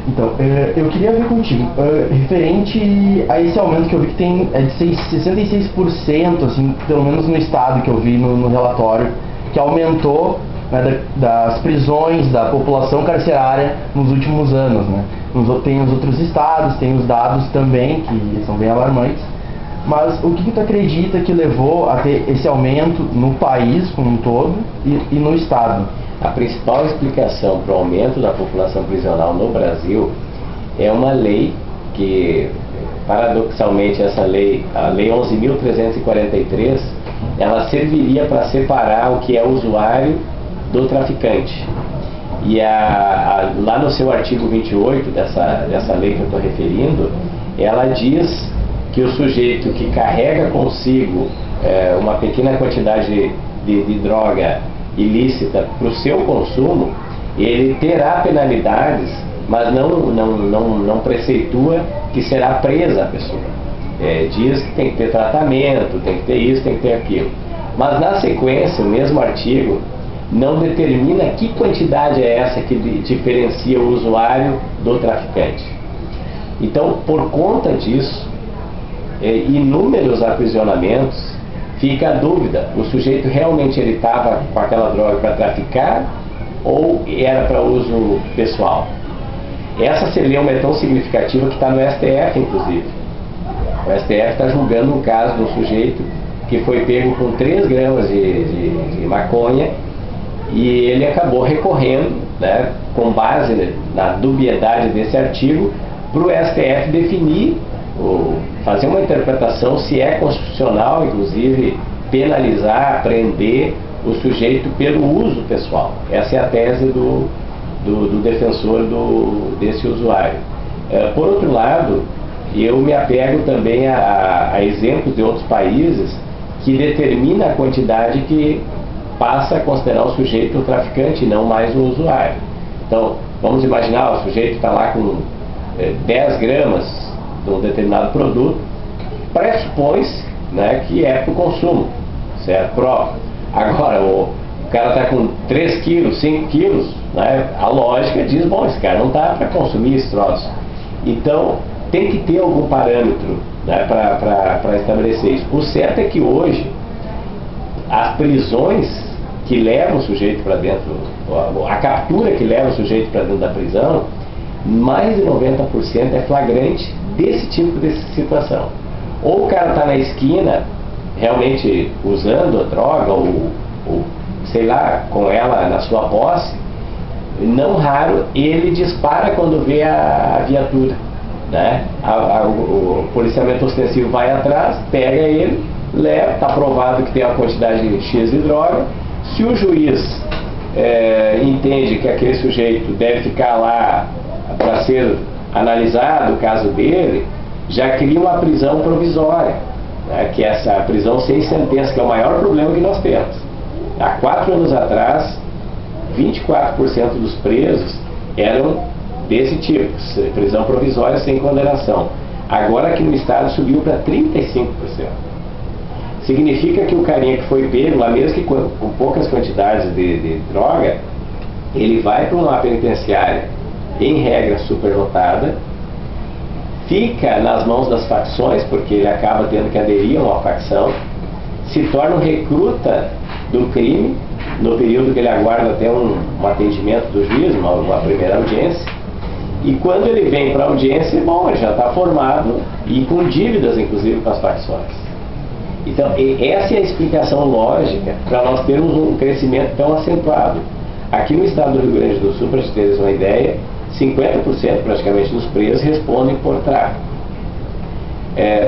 Então, eu queria ver contigo, referente a esse aumento que eu vi que tem de 66%, assim, pelo menos no estado que eu vi no relatório, que aumentou, né, das prisões da população carcerária nos últimos anos, né? Tem os outros estados, tem os dados também, que são bem alarmantes, mas o que tu acredita que levou a ter esse aumento no país como um todo e no estado? A principal explicação para o aumento da população prisional no Brasil é uma lei que, paradoxalmente, essa lei, a Lei 11.343, ela serviria para separar o que é usuário do traficante. E lá no seu artigo 28 dessa lei que eu estou referindo, ela diz que o sujeito que carrega consigo uma pequena quantidade de droga ilícita para o seu consumo, ele terá penalidades, mas não preceitua que será presa a pessoa. Diz que tem que ter tratamento, tem que ter isso, tem que ter aquilo. Mas na sequência, o mesmo artigo não determina que quantidade é essa que diferencia o usuário do traficante. Então, por conta disso, inúmeros aprisionamentos, fica a dúvida, o sujeito realmente ele estava com aquela droga para traficar ou era para uso pessoal? Essa celeuma é tão significativa que está no STF, inclusive. O STF está julgando um caso de um sujeito que foi pego com 3 gramas de maconha e ele acabou recorrendo, né, com base na dubiedade desse artigo, para o STF definir, fazer uma interpretação se é constitucional, inclusive, penalizar, prender o sujeito pelo uso pessoal. Essa é a tese do defensor desse usuário. Por outro lado, eu me apego também a exemplos de outros países que determina a quantidade que passa a considerar o sujeito o traficante e não mais o usuário. Então, vamos imaginar, o sujeito está lá com 10 gramas de um determinado produto, pressupõe-se, né, que é para o consumo, certo? Próprio. Agora, o cara está com 3 quilos, 5 quilos, né, a lógica diz, bom, esse cara não está para consumir esse troço. Então, tem que ter algum parâmetro, né, para estabelecer isso. O certo é que hoje, as prisões que levam o sujeito para dentro, a captura que leva o sujeito para dentro da prisão, mais de 90% é flagrante desse tipo de situação. Ou o cara está na esquina, realmente usando a droga, ou sei lá, com ela na sua posse, não raro ele dispara quando vê a viatura, né? O policiamento ostensivo vai atrás, pega ele, leva, está provado que tem uma quantidade X de droga. Se o juiz entende que aquele sujeito deve ficar lá para ser analisado o caso dele, já cria uma prisão provisória, né, que é essa prisão sem sentença, que é o maior problema que nós temos. Há 4 anos atrás, 24% dos presos eram desse tipo, prisão provisória sem condenação. Agora aqui no estado subiu para 35%. Significa que o carinha que foi pego, lá mesmo que com poucas quantidades de droga, ele vai para uma penitenciária, em regra superlotada, fica nas mãos das facções, porque ele acaba tendo que aderir a uma facção, se torna um recruta do crime, no período que ele aguarda até um atendimento do juiz, uma primeira audiência, e quando ele vem para a audiência, bom, ele já está formado e com dívidas, inclusive, com as facções. Então, essa é a explicação lógica para nós termos um crescimento tão acentuado. Aqui no estado do Rio Grande do Sul, para vocês terem uma ideia, 50% praticamente dos presos respondem por tráfico.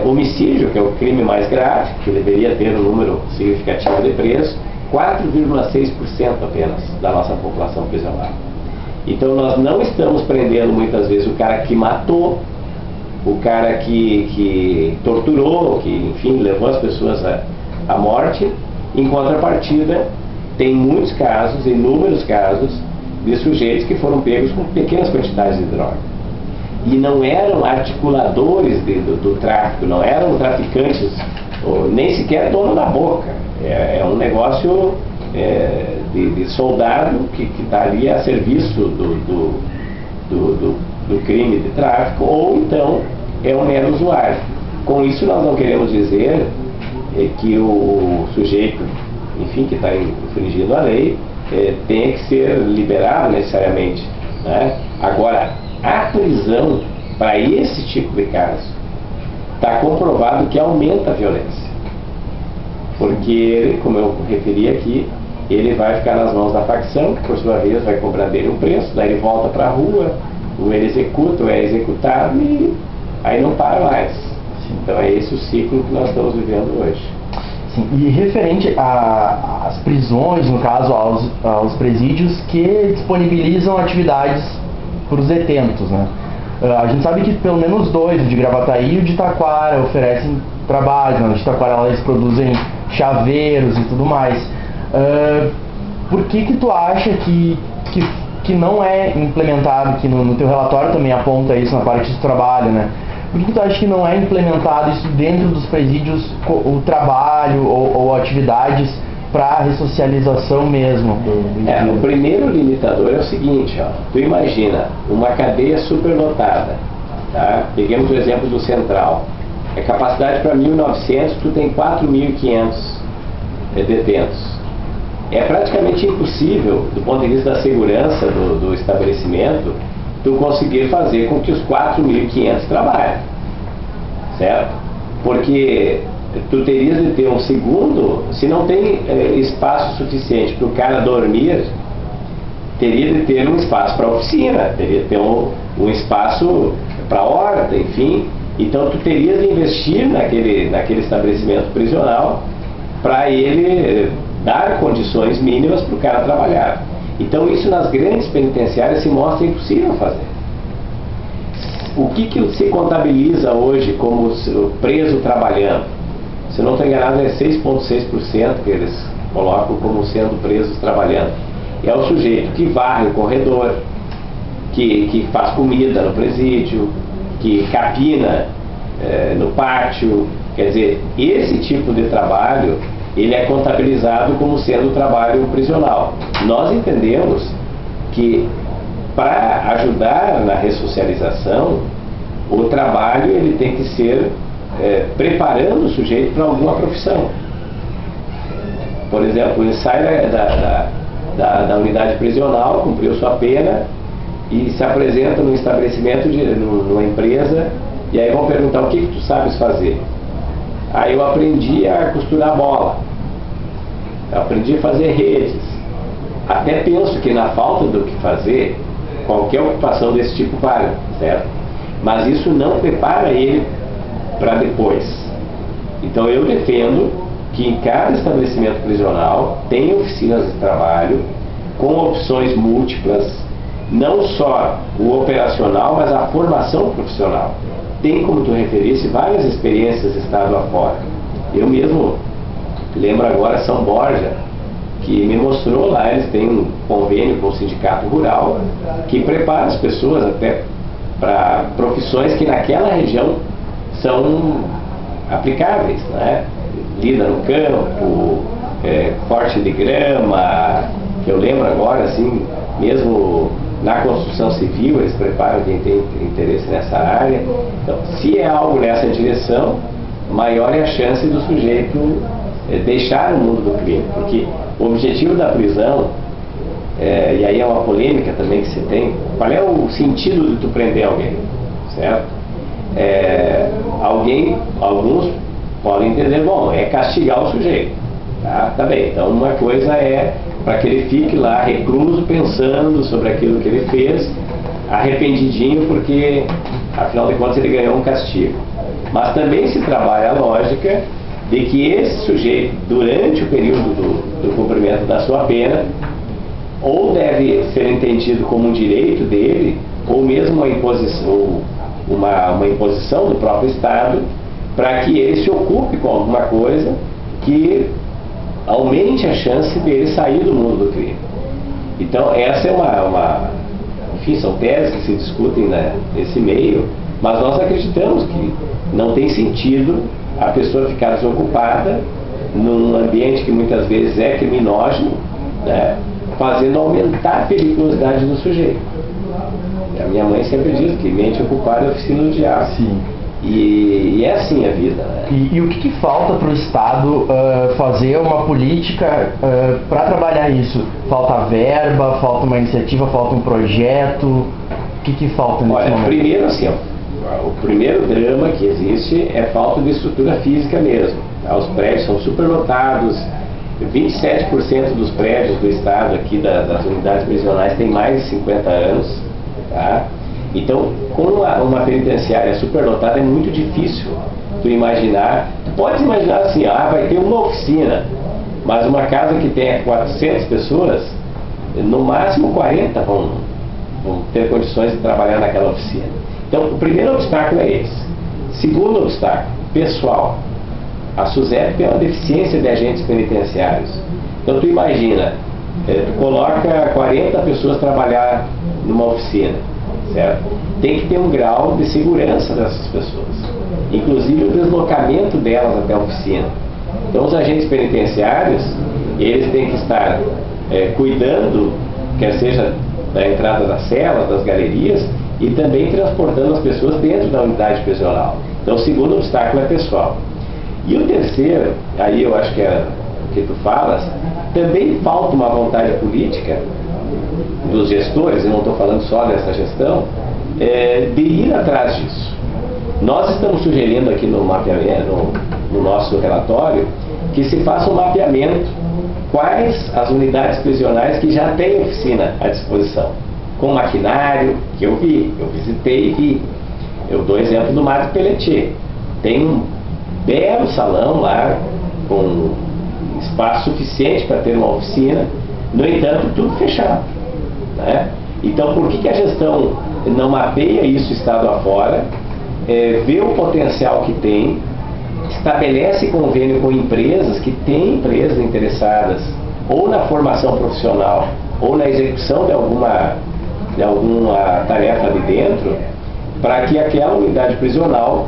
Homicídio, que é o crime mais grave, que deveria ter um número significativo de presos, 4,6% apenas da nossa população prisional. Então nós não estamos prendendo muitas vezes o cara que matou, o cara que torturou, que enfim levou as pessoas à morte. Em contrapartida, tem muitos casos, inúmeros casos, de sujeitos que foram pegos com pequenas quantidades de droga. E não eram articuladores do tráfico, não eram traficantes, nem sequer dono da boca. É um negócio de soldado que está ali a serviço do crime de tráfico, ou então é um mero usuário. Com isso nós não queremos dizer que o sujeito, enfim, que está infringindo a lei, tenha que ser liberado necessariamente, né? Agora, a prisão para esse tipo de caso está comprovado que aumenta a violência, porque ele, como eu referi aqui, ele vai ficar nas mãos da facção, que por sua vez vai cobrar dele um preço, daí ele volta para a rua, ou ele executa, ou é executado, e aí não para mais. Então é esse o ciclo que nós estamos vivendo hoje. Sim, e referente às prisões, no caso aos presídios que disponibilizam atividades para os detentos, né? A gente sabe que pelo menos dois, o de Gravataí e o de Taquara, oferecem trabalho, né? O de Taquara eles produzem chaveiros e tudo mais. Por que tu acha que não é implementado, que no teu relatório também aponta isso na parte do trabalho, né? Por que tu acha que não é implementado isso dentro dos presídios, o trabalho ou atividades para ressocialização mesmo? O primeiro limitador é o seguinte, ó, tu imagina uma cadeia superlotada, tá? Peguemos o exemplo do Central. A capacidade para 1.900, tu tem 4.500 detentos. É praticamente impossível, do ponto de vista da segurança do estabelecimento, tu conseguir fazer com que os 4.500 trabalhem, certo? Porque tu terias de ter um segundo, se não tem espaço suficiente para o cara dormir, teria de ter um espaço para oficina, teria de ter um espaço para horta, enfim. Então tu terias de investir naquele estabelecimento prisional para ele dar condições mínimas para o cara trabalhar. Então isso nas grandes penitenciárias se mostra impossível fazer. O que se contabiliza hoje como preso trabalhando? Se não estou enganado, é 6,6% que eles colocam como sendo presos trabalhando. É o sujeito que varre o corredor, que faz comida no presídio, que capina no pátio. Quer dizer, esse tipo de trabalho ele é contabilizado como sendo trabalho prisional. Nós entendemos que para ajudar na ressocialização, o trabalho ele tem que ser preparando o sujeito para alguma profissão. Por exemplo, ele sai da unidade prisional, cumpriu sua pena e se apresenta num estabelecimento, numa empresa, e aí vão perguntar: o que tu sabes fazer? Aí eu aprendi a costurar bola, eu aprendi a fazer redes. Até penso que na falta do que fazer, qualquer ocupação desse tipo vale, certo? Mas isso não prepara ele para depois. Então eu defendo que em cada estabelecimento prisional tenha oficinas de trabalho com opções múltiplas, não só o operacional, mas a formação profissional. Tem, como tu referisse, várias experiências estado afora. Eu mesmo lembro agora São Borja, que me mostrou lá, eles têm um convênio com o Sindicato Rural, que prepara as pessoas até para profissões que naquela região são aplicáveis, né? Lida no campo, corte de grama, que eu lembro agora, assim, mesmo na construção civil, eles preparam quem tem interesse nessa área. Então, se é algo nessa direção, maior é a chance do sujeito deixar o mundo do crime, porque o objetivo da prisão, e aí é uma polêmica também que se tem, qual é o sentido de tu prender alguém, certo? Alguns podem entender, bom, é castigar o sujeito, tá bem, então uma coisa é para que ele fique lá recluso pensando sobre aquilo que ele fez, arrependidinho porque afinal de contas ele ganhou um castigo. Mas também se trabalha a lógica de que esse sujeito, durante o período do cumprimento da sua pena, ou deve ser entendido como um direito dele, ou mesmo uma imposição do próprio Estado, para que ele se ocupe com alguma coisa que aumente a chance dele sair do mundo do crime. Então essa é enfim, são teses que se discutem nesse meio, mas nós acreditamos que não tem sentido a pessoa ficar desocupada num ambiente que muitas vezes é criminógeno, né, fazendo aumentar a periculosidade do sujeito. A minha mãe sempre diz que mente ocupada é oficina do diabo. Sim. E é assim a vida, né? E o que falta para o Estado fazer uma política para trabalhar isso? Falta verba, falta uma iniciativa, falta um projeto? O que falta nesse Olha, momento? primeiro assim, ó, o primeiro drama que existe é falta de estrutura física mesmo. Tá? Os prédios são superlotados, 27% dos prédios do Estado aqui das unidades prisionais têm mais de 50 anos. Tá? Então, com uma penitenciária superlotada é muito difícil tu imaginar. Tu pode imaginar assim, vai ter uma oficina, mas uma casa que tenha 400 pessoas, no máximo 40 vão ter condições de trabalhar naquela oficina. Então, o primeiro obstáculo é esse. Segundo obstáculo, pessoal. A SUSEP tem uma deficiência de agentes penitenciários. Então, tu imagina, tu coloca 40 pessoas trabalhar numa oficina, certo? Tem que ter um grau de segurança dessas pessoas, inclusive o deslocamento delas até a oficina. Então, os agentes penitenciários, eles têm que estar cuidando, quer seja da entrada das celas, das galerias, e também transportando as pessoas dentro da unidade prisional. Então, o segundo obstáculo é pessoal. E o terceiro, aí eu acho que é o que tu falas, também falta uma vontade política dos gestores, eu não estou falando só dessa gestão, de ir atrás disso. Nós estamos sugerindo aqui no mapeamento, no nosso relatório, que se faça um mapeamento quais as unidades prisionais que já têm oficina à disposição, com maquinário, que eu visitei e vi. Eu dou exemplo do Mato Pelletier. Tem um belo salão lá, com espaço suficiente para ter uma oficina, no entanto, tudo fechado. Né? Então, por que a gestão não mapeia isso estado afora, vê o potencial que tem, estabelece convênio com empresas, que têm empresas interessadas ou na formação profissional ou na execução de alguma tarefa ali dentro, para que aquela unidade prisional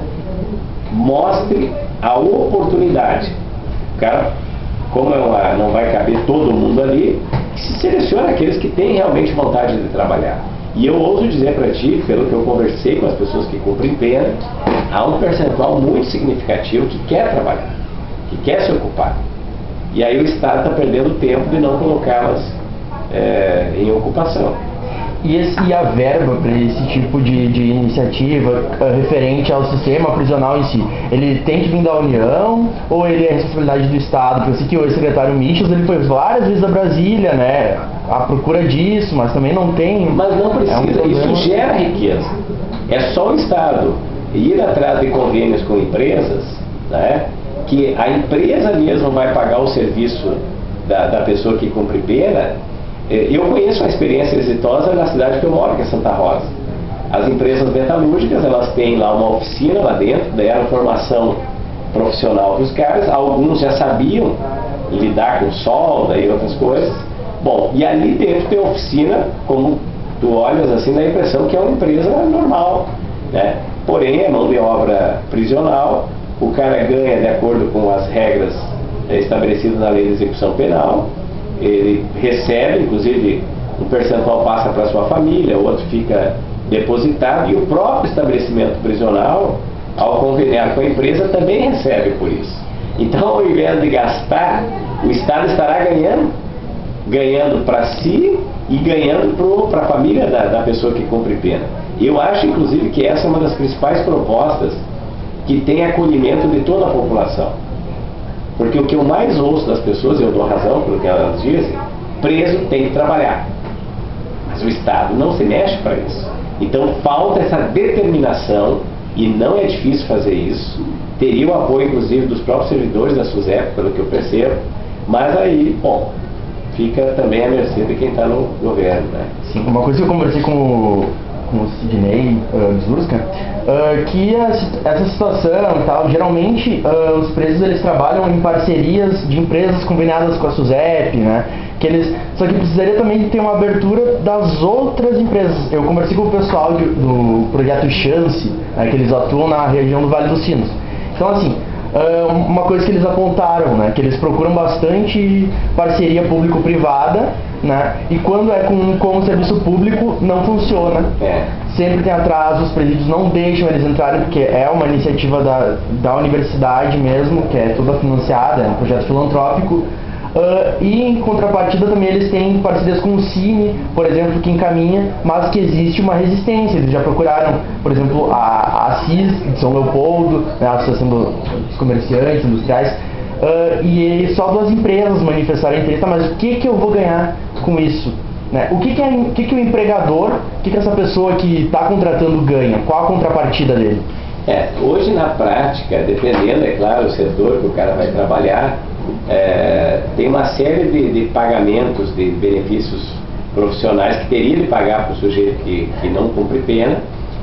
mostre a oportunidade. O cara, como não vai caber todo mundo ali, se seleciona aqueles que têm realmente vontade de trabalhar. E eu ouso dizer para ti, pelo que eu conversei com as pessoas que cumprem pena, há um percentual muito significativo que quer trabalhar, que quer se ocupar. E aí o Estado está perdendo tempo de não colocá-las em ocupação. E a verba para esse tipo de iniciativa referente ao sistema prisional em si? Ele tem que vir da União ou ele é responsabilidade do Estado? Porque eu sei que o ex-secretário Michels, ele foi várias vezes a Brasília, né, à procura disso, mas também não tem... Mas não precisa, isso gera riqueza. É só o Estado ir atrás de convênios com empresas, né, que a empresa mesmo vai pagar o serviço da pessoa que cumpre pena. Eu conheço uma experiência exitosa na cidade que eu moro, que é Santa Rosa. As empresas metalúrgicas, elas têm lá uma oficina lá dentro, deram formação profissional para os caras, alguns já sabiam lidar com solda e outras coisas. Bom, e ali dentro tem oficina, como tu olhas assim, dá a impressão que é uma empresa normal, né? Porém, é mão de obra prisional, o cara ganha de acordo com as regras estabelecidas na lei de execução penal, ele recebe, inclusive um percentual passa para sua família, o outro fica depositado, e o próprio estabelecimento prisional, ao conveniar com a empresa, também recebe por isso. Então, ao invés de gastar, o Estado estará ganhando para si e ganhando para a família da pessoa que cumpre pena. Eu acho, inclusive, que essa é uma das principais propostas que tem acolhimento de toda a população. Porque o que eu mais ouço das pessoas, e eu dou razão pelo que elas dizem, preso tem que trabalhar. Mas o Estado não se mexe para isso. Então falta essa determinação, e não é difícil fazer isso. Teria o apoio, inclusive, dos próprios servidores da SUSEP, pelo que eu percebo. Mas aí, bom, fica também à mercê de quem está no governo, né? Sim, uma coisa que eu conversei com o Sidney Zurska, que essa situação e tal, geralmente os presos eles trabalham em parcerias de empresas conveniadas com a SUSEP, né? Só que precisaria também ter uma abertura das outras empresas. Eu conversei com o pessoal do projeto Chance, né, que eles atuam na região do Vale dos Sinos. Então, assim, uma coisa que eles apontaram, né, que eles procuram bastante parceria público-privada, né, e quando é com o serviço público não funciona. Sempre tem atraso, os presídios não deixam eles entrarem, porque é uma iniciativa da universidade mesmo, que é toda financiada, é um projeto filantrópico. E em contrapartida também eles têm parcerias com o Cine, por exemplo, que encaminha, mas que existe uma resistência. Eles já procuraram, por exemplo, a CIS de São Leopoldo, né, a Associação dos Comerciantes Industriais, e só 2 empresas manifestaram interesse. Mas o que eu vou ganhar com isso? Né? O que o empregador, o que essa pessoa que está contratando ganha? Qual a contrapartida dele? Hoje na prática, dependendo, é claro, do setor que o cara vai trabalhar, tem uma série de pagamentos de benefícios profissionais que teria de pagar para o sujeito que não cumpre pena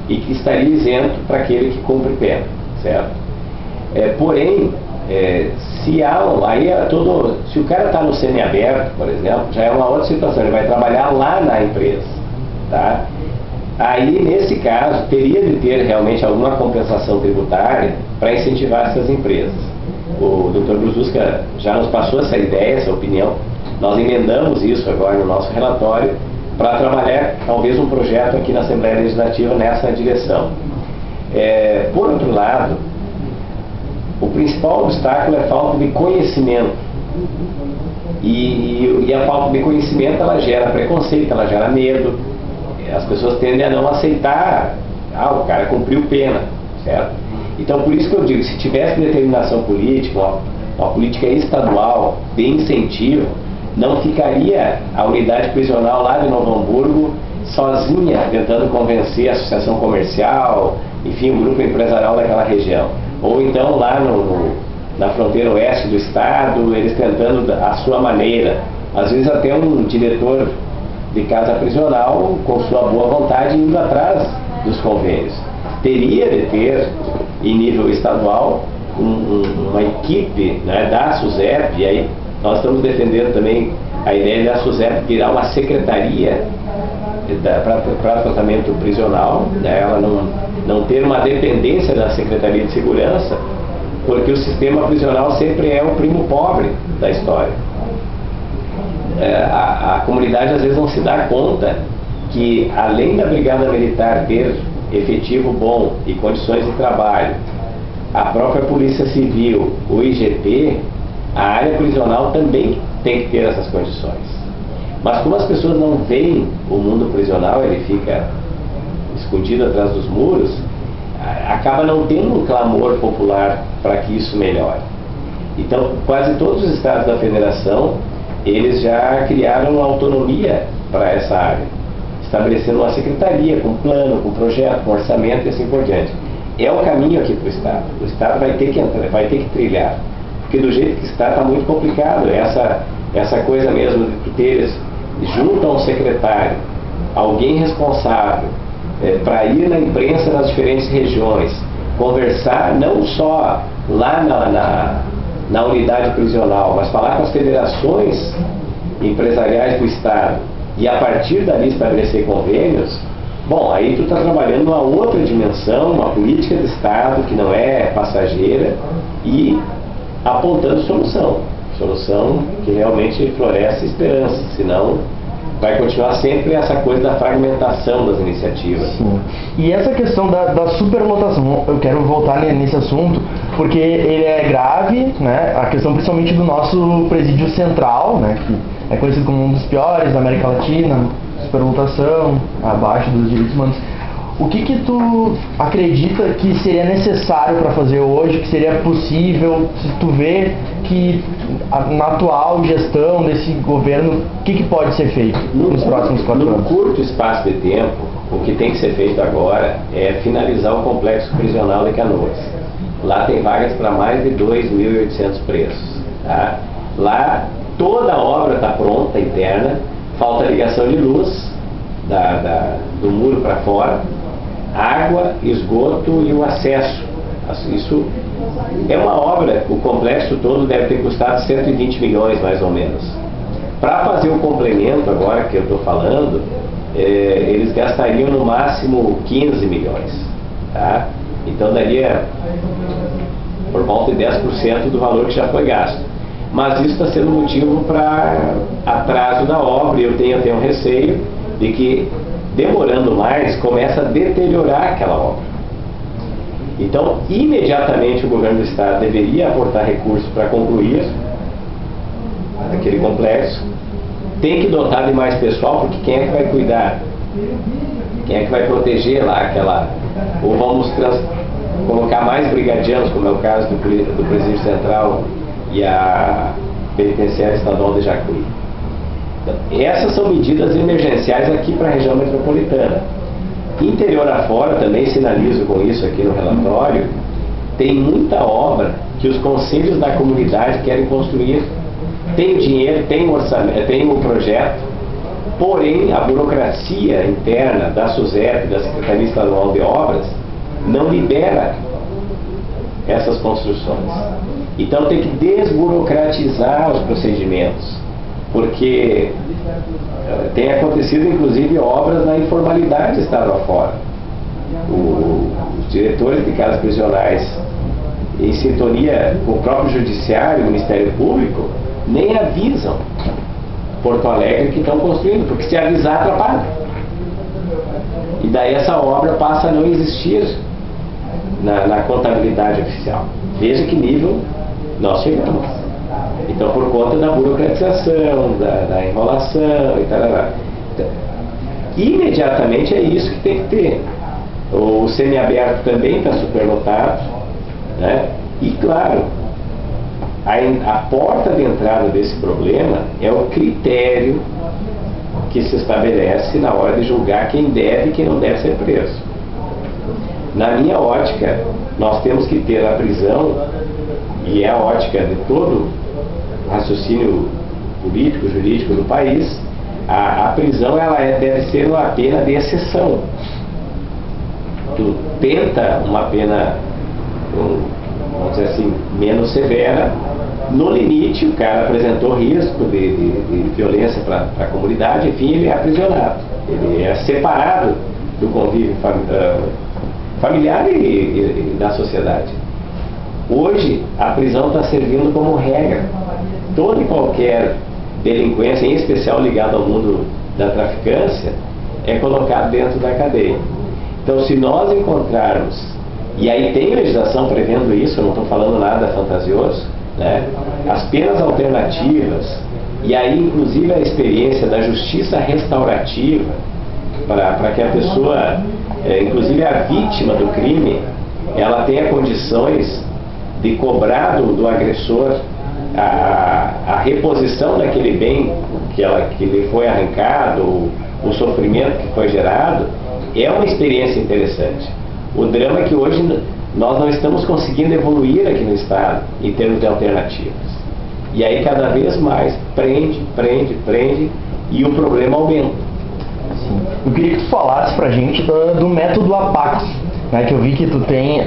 e que estaria isento para aquele que cumpre pena, certo? Porém, se o cara está no semiaberto, por exemplo, já é uma outra situação, ele vai trabalhar lá na empresa, tá? Aí, nesse caso, teria de ter realmente alguma compensação tributária para incentivar essas empresas. O Dr. Brusca já nos passou essa ideia, essa opinião. Nós emendamos isso agora no nosso relatório para trabalhar, talvez, um projeto aqui na Assembleia Legislativa nessa direção. Por outro lado, o principal obstáculo é a falta de conhecimento. E a falta de conhecimento, ela gera preconceito, ela gera medo. As pessoas tendem a não aceitar, o cara cumpriu pena, certo? Então, por isso que eu digo, se tivesse determinação política, uma política estadual de incentivo, não ficaria a unidade prisional lá de Novo Hamburgo sozinha, tentando convencer a associação comercial, enfim, o grupo empresarial daquela região. Ou então lá na fronteira oeste do estado, eles tentando a sua maneira. Às vezes até um diretor de casa prisional, com sua boa vontade, indo atrás dos convênios. Teria de ter, em nível estadual, uma equipe, né, da SUSEP, e aí nós estamos defendendo também a ideia da SUSEP virar uma secretaria para tratamento prisional, né, ela não ter uma dependência da Secretaria de Segurança, porque o sistema prisional sempre é o primo pobre da história. A comunidade às vezes não se dá conta que, além da Brigada Militar ter efetivo bom e condições de trabalho, a própria Polícia Civil, o IGP, a área prisional também tem que ter essas condições. Mas como as pessoas não veem o mundo prisional, ele fica escondido atrás dos muros, acaba não tendo um clamor popular para que isso melhore. Então, quase todos os estados da federação, eles já criaram autonomia para essa área, estabelecendo uma secretaria com plano, com projeto, com orçamento e assim por diante. É o caminho aqui para o Estado. O Estado vai ter que entrar, vai ter que trilhar, porque do jeito que está muito complicado. Essa coisa mesmo de tu teres junto a um secretário, alguém responsável para ir na imprensa nas diferentes regiões, conversar não só lá na unidade prisional, mas falar com as federações empresariais do Estado e a partir dali estabelecer convênios. Bom, aí tu está trabalhando uma outra dimensão, uma política de Estado que não é passageira e apontando solução que realmente floresce esperança, senão vai continuar sempre essa coisa da fragmentação das iniciativas. Sim. E essa questão da superlotação, eu quero voltar nesse assunto, porque ele é grave, né? A questão principalmente do nosso presídio central, né? Que é conhecido como um dos piores da América Latina, superlotação, abaixo dos direitos humanos. O que tu acredita que seria necessário para fazer hoje, que seria possível, se tu vê que na atual gestão desse governo, o que pode ser feito nos próximos 4 anos? No curto espaço de tempo, o que tem que ser feito agora é finalizar o complexo prisional de Canoas. Lá tem vagas para mais de 2.800 presos. Tá? Lá toda a obra está pronta, interna, falta ligação de luz do muro para fora, água, esgoto e o acesso. Isso é uma obra, o complexo todo deve ter custado 120 milhões mais ou menos. Para fazer o complemento agora que eu estou falando, eles gastariam no máximo 15 milhões. Tá? Então daria por volta de 10% do valor que já foi gasto. Mas isso está sendo motivo para atraso da obra, e eu tenho até um receio de que, demorando mais, começa a deteriorar aquela obra. Então, imediatamente o governo do estado deveria aportar recursos para concluir aquele complexo. Tem que dotar de mais pessoal, porque quem é que vai cuidar? Quem é que vai proteger lá aquela... Ou vamos colocar mais brigadianos, como é o caso do Presídio Central e a Penitenciária Estadual de Jacuí. Então, essas são medidas emergenciais aqui para a região metropolitana. Interior afora, também sinalizo com isso aqui no relatório, tem muita obra que os conselhos da comunidade querem construir. Tem o dinheiro, tem o orçamento, tem o projeto, porém a burocracia interna da SUSEP, da Secretaria Estadual de Obras, não libera essas construções. Então tem que desburocratizar os procedimentos, porque tem acontecido inclusive obras na informalidade estado afora. Os diretores de casas prisionais, em sintonia com o próprio Judiciário e o Ministério Público, nem avisam Porto Alegre que estão construindo, porque se avisar atrapalha. E daí essa obra passa a não existir na contabilidade oficial. Veja que nível nós chegamos. Então, por conta da burocratização, da enrolação e tal. Imediatamente é isso que tem que ter. O semiaberto também está superlotado, né? E claro, a porta de entrada desse problema é o critério que se estabelece na hora de julgar quem deve e quem não deve ser preso. Na minha ótica, nós temos que ter a prisão, e é a ótica de todo raciocínio político, jurídico do país, a prisão ela deve ser uma pena de exceção. Tu tenta uma pena, vamos dizer assim, menos severa. No limite, o cara apresentou risco de violência para a comunidade, enfim, ele é aprisionado. Ele é separado do convívio familiar e da sociedade. Hoje, a prisão está servindo como regra. Toda e qualquer delinquência, em especial ligada ao mundo da traficância, é colocado dentro da cadeia. Então, se nós encontrarmos, e aí tem legislação prevendo isso, eu não estou falando nada fantasioso, né? As penas alternativas, e aí inclusive a experiência da justiça restaurativa, para que a pessoa, inclusive a vítima do crime, ela tenha condições de cobrar do agressor a reposição daquele bem que lhe foi arrancado, o sofrimento que foi gerado, é uma experiência interessante. O drama é que hoje nós não estamos conseguindo evoluir aqui no estado em termos de alternativas. E aí cada vez mais prende, e o problema aumenta. Sim. Eu queria que tu falasse pra gente do método APAC, né, que eu vi que tu tem,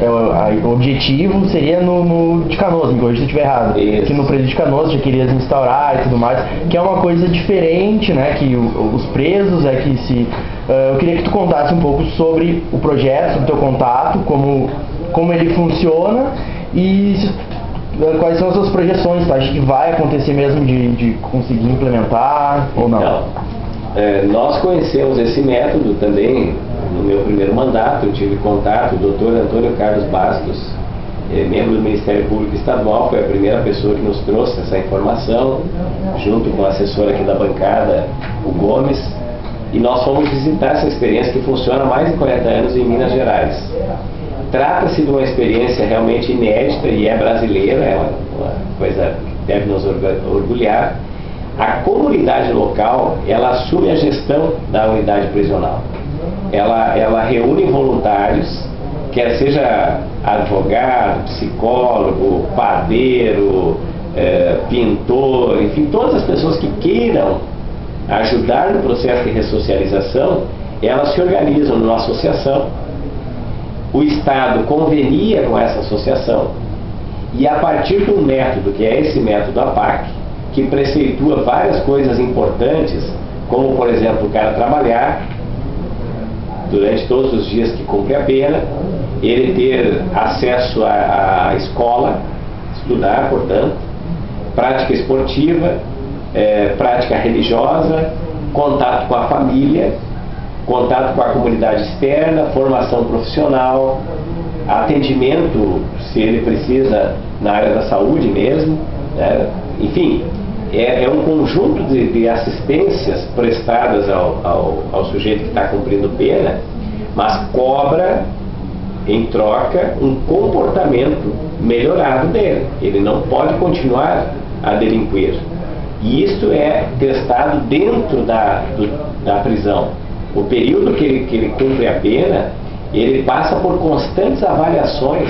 o objetivo seria no de Canoas, me corrija se eu estiver errado, isso. Que no presídio de Canoas já querias instaurar e tudo mais, que é uma coisa diferente, né, que os presos eu queria que tu contasse um pouco sobre o projeto, sobre o teu contato, como ele funciona e quais são as suas projeções. Tu acha que vai acontecer mesmo de conseguir implementar ou não? Então, nós conhecemos esse método também no meu primeiro mandato. Eu tive contato, o doutor Antônio Carlos Bastos, membro do Ministério Público Estadual, foi a primeira pessoa que nos trouxe essa informação, junto com o assessor aqui da bancada, o Gomes, e nós fomos visitar essa experiência que funciona há mais de 40 anos em Minas Gerais. Trata-se de uma experiência realmente inédita e é brasileira, é uma coisa que deve nos orgulhar. A comunidade local, ela assume a gestão da unidade prisional. Ela reúne voluntários, quer seja advogado, psicólogo, padeiro, pintor, enfim, todas as pessoas que queiram ajudar no processo de ressocialização, elas se organizam numa associação. O Estado convenia com essa associação, e a partir de um método, que é esse método APAC, que preceitua várias coisas importantes, como por exemplo o cara trabalhar durante todos os dias que cumpre a pena, ele ter acesso à escola, estudar, portanto, prática esportiva, prática religiosa, contato com a família, contato com a comunidade externa, formação profissional, atendimento, se ele precisa, na área da saúde mesmo, né? Enfim, é um conjunto de assistências prestadas ao sujeito que está cumprindo pena, mas cobra, em troca, um comportamento melhorado dele. Ele não pode continuar a delinquir. E isto é testado dentro da prisão. O período que ele cumpre a pena, ele passa por constantes avaliações,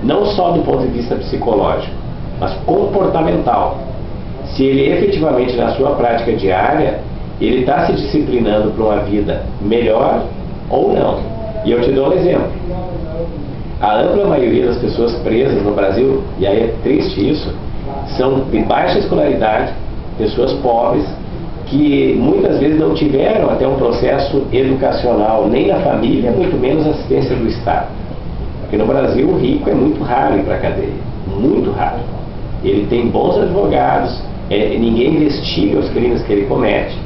não só do ponto de vista psicológico, mas comportamental. Se ele efetivamente, na sua prática diária, ele está se disciplinando para uma vida melhor ou não. E eu te dou um exemplo. A ampla maioria das pessoas presas no Brasil, e aí é triste isso, são de baixa escolaridade, pessoas pobres, que muitas vezes não tiveram até um processo educacional, nem na família, muito menos assistência do Estado. Porque no Brasil o rico é muito raro ir para a cadeia, muito raro. Ele tem bons advogados, ninguém investiga os crimes que ele comete,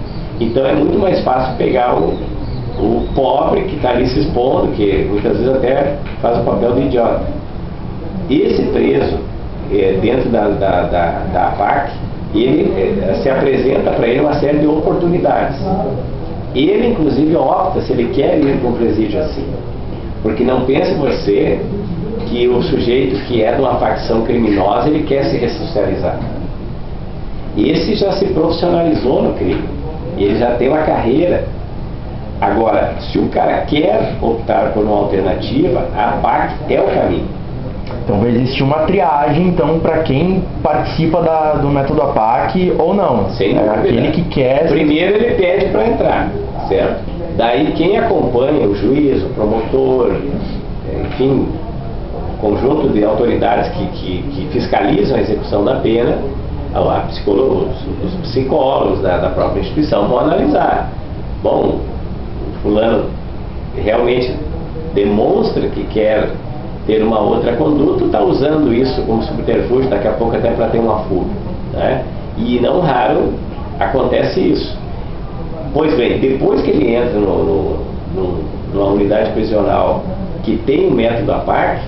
então é muito mais fácil pegar o pobre que está ali se expondo, que muitas vezes até faz o papel de idiota. Esse preso, dentro da APAC, ele se apresenta para ele uma série de oportunidades. Ele, inclusive, opta se ele quer ir para um presídio assim. Porque não pense você que o sujeito que é de uma facção criminosa, ele quer se ressocializar. Esse já se profissionalizou no crime. Ele já tem uma carreira. Agora, se o cara quer optar por uma alternativa, a APAC é o caminho. Então vai existir uma triagem, então, para quem participa do método APAC ou não. Sem dúvida. Aquele que quer... Primeiro ele pede para entrar, certo? Daí quem acompanha, o juiz, o promotor, enfim, conjunto de autoridades que fiscalizam a execução da pena, os psicólogos da própria instituição vão analisar. Bom, o fulano realmente demonstra que quer ter uma outra conduta, está usando isso como subterfúgio, daqui a pouco até para ter uma fuga, né? E não raro acontece isso. Pois bem, depois que ele entra numa unidade prisional que tem o método APAC,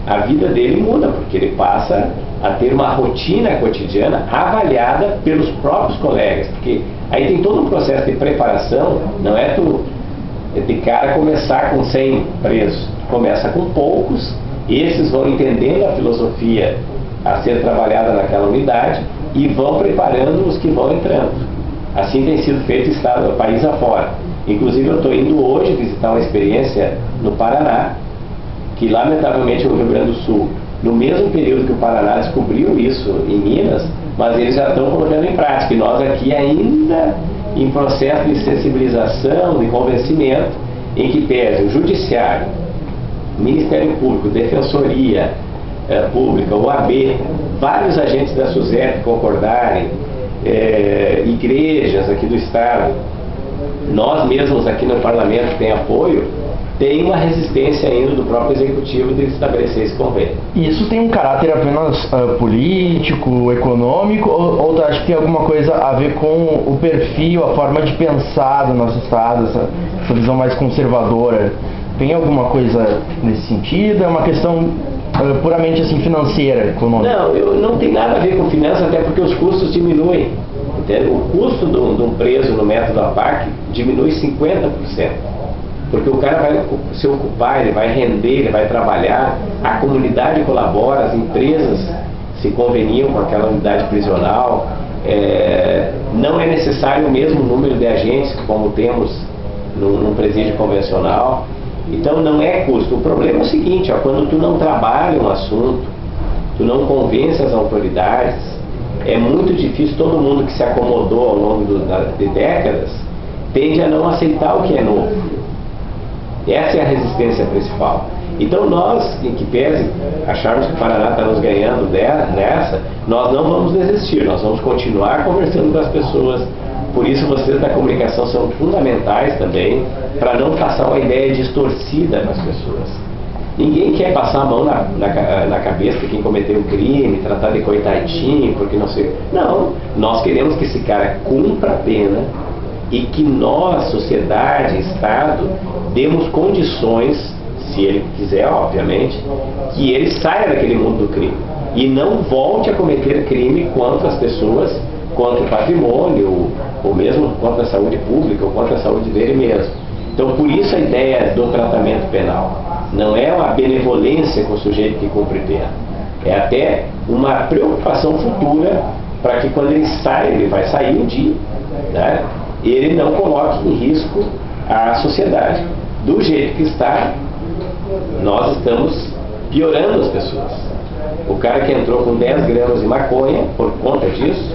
a vida dele muda, porque ele passa a ter uma rotina cotidiana avaliada pelos próprios colegas, porque aí tem todo um processo de preparação, não é tu de cara começar com 100 presos, tu começa com poucos, esses vão entendendo a filosofia a ser trabalhada naquela unidade e vão preparando os que vão entrando. Assim tem sido feito estado, país afora. Inclusive eu estou indo hoje visitar uma experiência no Paraná, que lamentavelmente o Rio Grande do Sul, no mesmo período que o Paraná descobriu isso em Minas, mas eles já estão colocando em prática, e nós aqui ainda em processo de sensibilização, de convencimento, em que pese o Judiciário, Ministério Público, Defensoria Pública, OAB, vários agentes da SUSEP concordarem, igrejas aqui do Estado, nós mesmos aqui no Parlamento tem apoio, tem uma resistência ainda do próprio Executivo de estabelecer esse convênio. Isso tem um caráter apenas político, econômico, ou tu acha que tem alguma coisa a ver com o perfil, a forma de pensar do nosso Estado, essa visão mais conservadora? Tem alguma coisa nesse sentido? É uma questão puramente assim financeira, econômica? Não tem nada a ver com finanças, até porque os custos diminuem. Entende? O custo de um preso no método APAC diminui 50%. Porque o cara vai se ocupar, ele vai render, ele vai trabalhar, a comunidade colabora, as empresas se conveniam com aquela unidade prisional, não é necessário o mesmo número de agentes como temos num presídio convencional, então não é custo. O problema é o seguinte, quando tu não trabalha um assunto, tu não convence as autoridades, é muito difícil. Todo mundo que se acomodou ao longo de décadas tende a não aceitar o que é novo. Essa é a resistência principal. Então nós, em que pese acharmos que o Paraná está nos ganhando nessa, nós não vamos desistir, nós vamos continuar conversando com as pessoas. Por isso vocês da comunicação são fundamentais também, para não passar uma ideia distorcida para as pessoas. Ninguém quer passar a mão na cabeça de quem cometeu o crime, tratar de coitadinho, porque não sei. Não, nós queremos que esse cara cumpra a pena e que nós, sociedade, Estado, demos condições, se ele quiser, obviamente, que ele saia daquele mundo do crime e não volte a cometer crime contra as pessoas, contra o patrimônio, ou mesmo contra a saúde pública, ou contra a saúde dele mesmo. Então, por isso a ideia do tratamento penal. Não é uma benevolência com o sujeito que cumpre pena. É até uma preocupação futura para que quando ele sai, ele vai sair um dia, né, ele não coloque em risco a sociedade. Do jeito que está, nós estamos piorando as pessoas. O cara que entrou com 10 gramas de maconha, por conta disso,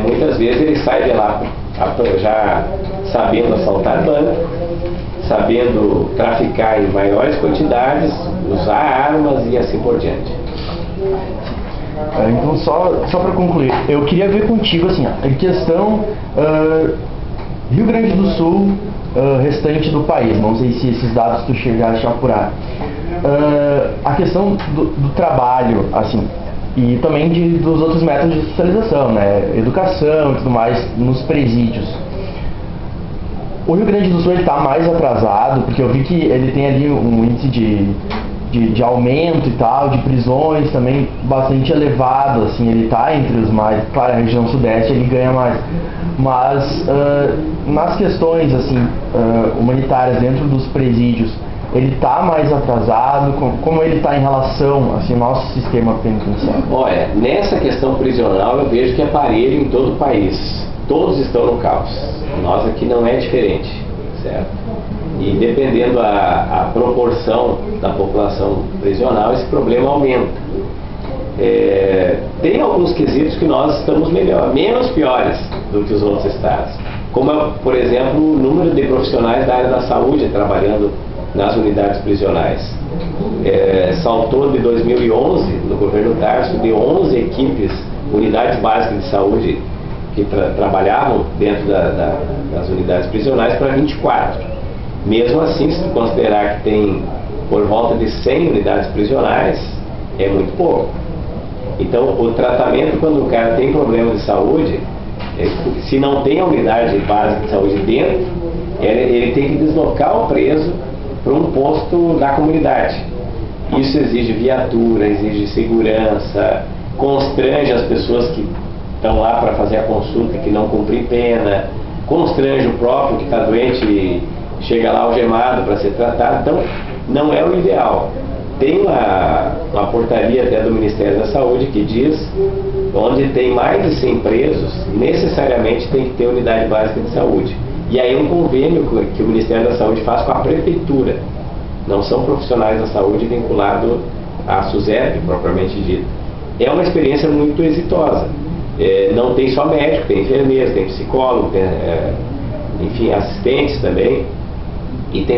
muitas vezes ele sai de lá já sabendo assaltar banco, sabendo traficar em maiores quantidades, usar armas e assim por diante. Então, só para concluir, eu queria ver contigo, assim, em questão Rio Grande do Sul, restante do país, não sei se esses dados tu chegaste a apurar. A questão do trabalho, assim, e também dos outros métodos de socialização, né, educação e tudo mais, nos presídios. O Rio Grande do Sul está mais atrasado, porque eu vi que ele tem ali um índice de aumento e tal, de prisões também bastante elevado, assim, ele está entre os mais, claro, a região sudeste ele ganha mais, mas nas questões, assim, humanitárias dentro dos presídios, ele está mais atrasado, como ele está em relação, assim, ao nosso sistema penitenciário? Olha, nessa questão prisional eu vejo que é parelho em todo o país, todos estão no caos, nós aqui não é diferente, certo? E dependendo a proporção da população prisional, esse problema aumenta. Tem alguns quesitos que nós estamos menos piores do que os outros estados, como, por exemplo, o número de profissionais da área da saúde trabalhando nas unidades prisionais. Saltou de 2011, no governo Tarso, de 11 equipes, unidades básicas de saúde que trabalhavam dentro das unidades prisionais para 24. Mesmo assim, se considerar que tem por volta de 100 unidades prisionais, é muito pouco. Então, o tratamento, quando o cara tem problema de saúde, se não tem a unidade básica de saúde dentro, ele tem que deslocar o preso para um posto da comunidade. Isso exige viatura, exige segurança, constrange as pessoas que estão lá para fazer a consulta e que não cumprem pena, constrange o próprio que está doente e chega lá algemado para ser tratado. Então, não é o ideal. Tem uma portaria até do Ministério da Saúde que diz onde tem mais de 100 presos, necessariamente tem que ter unidade básica de saúde. E aí um convênio que o Ministério da Saúde faz com a prefeitura. Não são profissionais da saúde vinculados à SUSEP, propriamente dito. É uma experiência muito exitosa. Não tem só médico, tem enfermeiro, tem psicólogo, tem, enfim, assistentes também. E tem